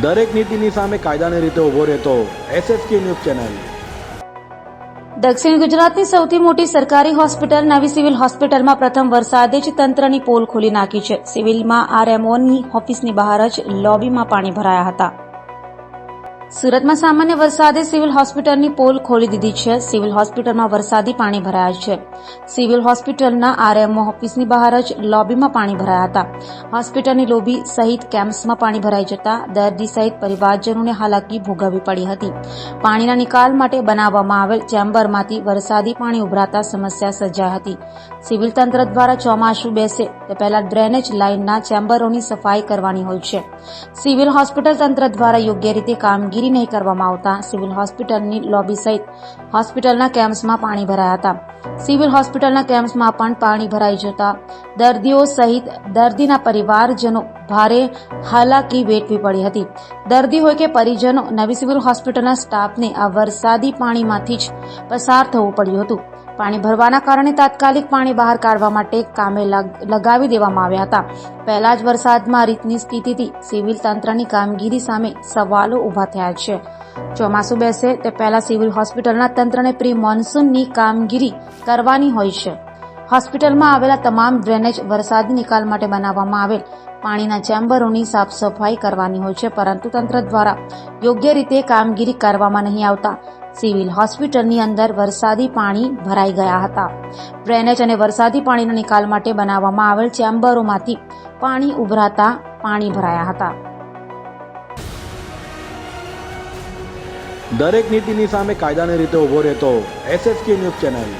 દરેક નીતિની સામે કાયદાની રીતે ઊભો રહેતો SSK ન્યૂઝ ચેનલ। દક્ષિણ ગુજરાતની સૌથી મોટી સરકારી હોસ્પિટલ નવી સિવિલ હોસ્પિટલમાં પ્રથમ વરસાદે જ તંત્રની પોલ ખોલી નાખી છે। સિવિલમાં RMOની ઓફિસની બહાર જ લોબીમાં પાણી ભરાયા હતા। સુરતમાં સામાન્ય વરસાદે સિવિલ હોસ્પિટલની પોલ ખોલી દીધી છે। સિવિલ હોસ્પિટલમાં વરસાદી પાણી ભરાયા છે। સિવિલ હોસ્પિટલના RMO ઓફિસની બહાર જ લોબીમાં પાણી ભરાયા હતા। હોસ્પિટલની લોબી સહિત કેમ્પ્સમાં પાણી ભરાઈ જતા દર્દી સહિત પરિવારજનોને હાલાકી ભોગવવી પડી હતી। પાણીના નિકાલ માટે બનાવવામાં આવેલ ચેમ્બરમાંથી વરસાદી પાણી ઉભરાતા સમસ્યા સર્જાઈ હતી। સિવિલ તંત્ર દ્વારા ચોમાસું બેસે તે પહેલા ડ્રેનેજ લાઇનના ચેમ્બરોની સફાઈ કરવાની હોય છે। સિવિલ હોસ્પિટલ તંત્ર દ્વારા યોગ્ય રીતે કામગીરી નહીં કરવામાં આવતા સિવિલ હોસ્પિટલની લોબી સહિત હોસ્પિટલના કેમ્પ્સમાં પાણી ભરાયા હતા। સિવિલ હોસ્પિટલના કેમ્પ્સમાં પણ પાણી ભરાઈ જતા દર્દીઓ સહિત દર્દીના પરિવારજનો ભારે હાલાકી વેઠવી પડી હતી। દર્દી હોય કે પરિજનો નવી સિવિલ હોસ્પિટલના સ્ટાફને આ વરસાદી પાણીમાંથી જ પસાર થવું પડ્યું હતું। પાણી ભરવાના કારણે તાત્કાલિક પાણી બહાર કાઢવા માટે કામે લગાવી દેવામાં આવ્યા હતા। પહેલા જ વરસાદમાં આ રીતની સ્થિતિથી સિવિલ તંત્રની કામગીરી સામે સવાલો ઉભા થયા છે। ચોમાસું બેસે તે પહેલા સિવિલ હોસ્પિટલના તંત્રને પ્રી મોન્સૂનની કામગીરી કરવાની હોય છે। હોસ્પિટલમાં આવેલા તમામ ડ્રેનેજ વરસાદી નિકાલ માટે બનાવવામાં આવેલ પાણીના ચેમ્બરોની સાફ સફાઈ કરવાની હોય છે, પરંતુ તંત્ર દ્વારા યોગ્ય રીતે કામગીરી કરવામાં નહીં આવતા સિવિલ હોસ્પિટલની અંદર વરસાદી પાણી ભરાઈ ગયા હતા। ડ્રેનેજ અને વરસાદી પાણીના નિકાલ માટે બનાવવામાં આવેલ ચેમ્બરોમાંથી પાણી ઉભરાતા પાણી ભરાયા હતા। દરેક નીતિની સામે કાયદાની રીતે ઊભો રહેતો SSK ન્યૂઝ ચેનલ।